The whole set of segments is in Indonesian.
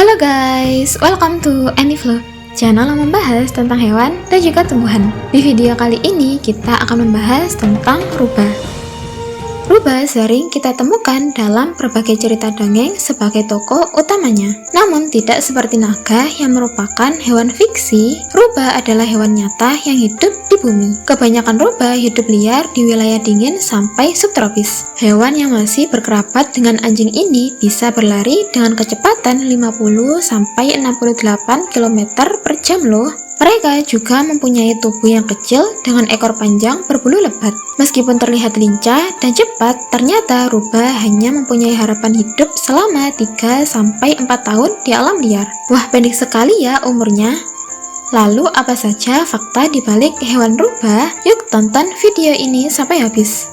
Halo guys, welcome to Aniflo, channel yang membahas tentang hewan dan juga tumbuhan. Di video kali ini kita akan membahas tentang rubah. Rubah sering kita temukan dalam berbagai cerita dongeng sebagai tokoh utamanya. Namun tidak seperti naga yang merupakan hewan fiksi, rubah adalah hewan nyata yang hidup di bumi. Kebanyakan rubah hidup liar di wilayah dingin sampai subtropis. Hewan yang masih berkerabat dengan anjing ini bisa berlari dengan kecepatan 50-68 km per jam loh. Mereka juga mempunyai tubuh yang kecil dengan ekor panjang berbulu lebat. Meskipun terlihat lincah dan cepat, ternyata rubah hanya mempunyai harapan hidup selama 3-4 tahun di alam liar. Wah, pendek sekali ya umurnya. Lalu apa saja fakta di balik hewan rubah? Yuk tonton video ini sampai habis.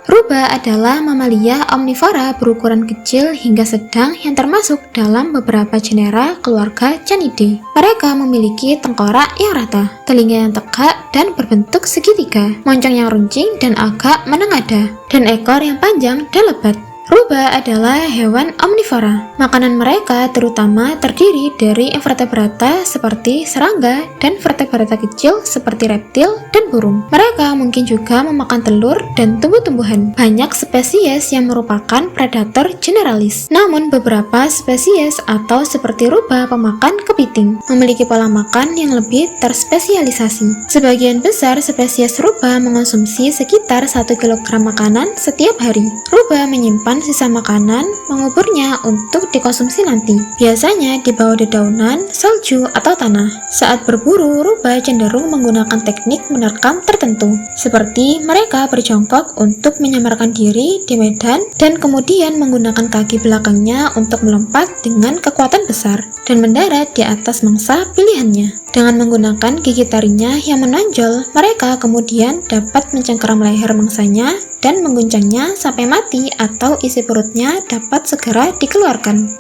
Rubah adalah mamalia omnivora berukuran kecil hingga sedang yang termasuk dalam beberapa genera keluarga Canidae. Mereka memiliki tengkorak yang rata, telinga yang tegak dan berbentuk segitiga, moncong yang runcing dan agak menengada, dan ekor yang panjang dan lebat. Rubah adalah hewan omnivora. Makanan mereka terutama terdiri dari invertebrata seperti serangga dan vertebrata kecil seperti reptil dan burung. Mereka mungkin juga memakan telur dan tumbuh-tumbuhan. Banyak spesies yang merupakan predator generalis. Namun beberapa spesies atau seperti rubah pemakan kepiting memiliki pola makan yang lebih terspesialisasi. Sebagian besar spesies rubah mengonsumsi sekitar 1 kg makanan setiap hari. Rubah menyimpan sisa makanan, menguburnya untuk dikonsumsi nanti. Biasanya di bawah dedaunan, salju, atau tanah. Saat berburu, rubah cenderung menggunakan teknik menerkam tertentu, seperti mereka berjongkok untuk menyamarkan diri di medan dan kemudian menggunakan kaki belakangnya untuk melompat dengan kekuatan besar dan mendarat di atas mangsa pilihannya. Dengan menggunakan gigi taringnya yang menonjol, mereka kemudian dapat mencengkeram leher mangsanya dan mengguncangnya sampai mati atau isi perutnya dapat segera dikeluarkan.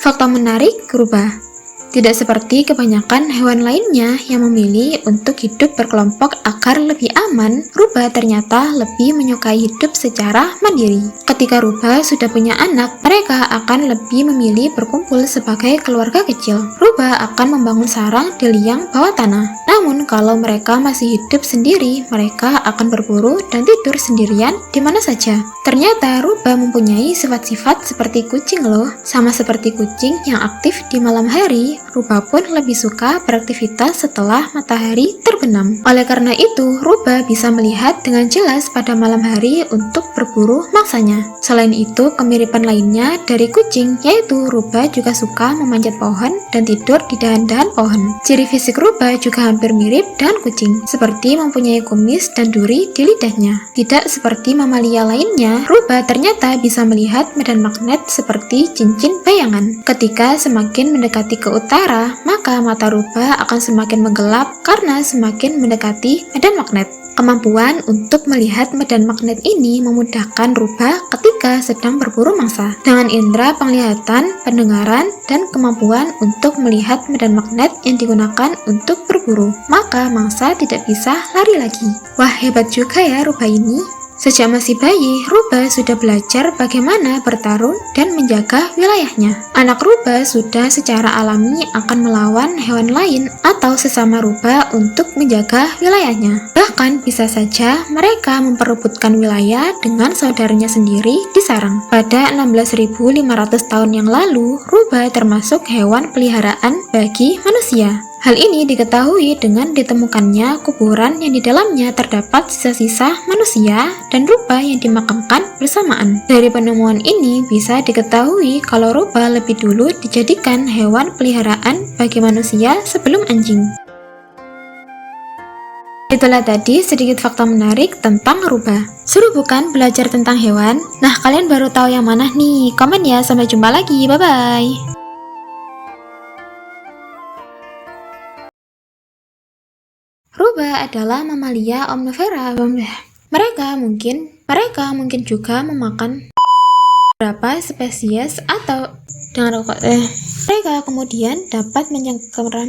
Fakta menarik rubah. Tidak seperti kebanyakan hewan lainnya yang memilih untuk hidup berkelompok agar lebih aman, rubah ternyata lebih menyukai hidup secara mandiri. Ketika rubah sudah punya anak, mereka akan lebih memilih berkumpul sebagai keluarga kecil. Rubah akan membangun sarang di liang bawah tanah. Namun kalau mereka masih hidup sendiri, mereka akan berburu dan tidur sendirian di mana saja. Ternyata rubah mempunyai sifat-sifat seperti kucing loh. Sama seperti kucing yang aktif di malam hari, rubah pun lebih suka beraktivitas setelah matahari terbenam. Oleh karena itu, rubah bisa melihat dengan jelas pada malam hari untuk berburu mangsanya. Selain itu, kemiripan lainnya dari kucing, yaitu rubah juga suka memanjat pohon dan tidur di dahan-dahan pohon. Ciri fisik rubah juga hampir mirip dengan kucing, seperti mempunyai kumis dan duri di lidahnya. Tidak seperti mamalia lainnya, rubah ternyata bisa melihat medan magnet seperti cincin bayangan. Ketika semakin mendekati ke utara, maka mata rubah akan semakin menggelap karena semakin mendekati medan magnet. Kemampuan untuk melihat medan magnet ini memudahkan rubah ketika sedang berburu mangsa. Dengan indera penglihatan, pendengaran, dan kemampuan untuk melihat medan magnet yang digunakan untuk berburu, maka mangsa tidak bisa lari lagi. Wah, hebat juga ya rubah ini. Sejak masih bayi, rubah sudah belajar bagaimana bertarung dan menjaga wilayahnya. Anak rubah sudah secara alami akan melawan hewan lain atau sesama rubah untuk menjaga wilayahnya. Bahkan bisa saja mereka memperebutkan wilayah dengan saudaranya sendiri di sarang. Pada 16.500 tahun yang lalu, rubah termasuk hewan peliharaan bagi manusia. Hal ini diketahui dengan ditemukannya kuburan yang di dalamnya terdapat sisa-sisa manusia dan rubah yang dimakamkan bersamaan. Dari penemuan ini bisa diketahui kalau rubah lebih dulu dijadikan hewan peliharaan bagi manusia sebelum anjing. Itulah tadi sedikit fakta menarik tentang rubah. Seru bukan belajar tentang hewan? Nah, kalian baru tahu yang mana nih? Komen ya, sampai jumpa lagi, bye-bye! Rubah adalah mamalia omnivora. Mereka mungkin juga memakan beberapa spesies atau mereka kemudian dapat mencengkeram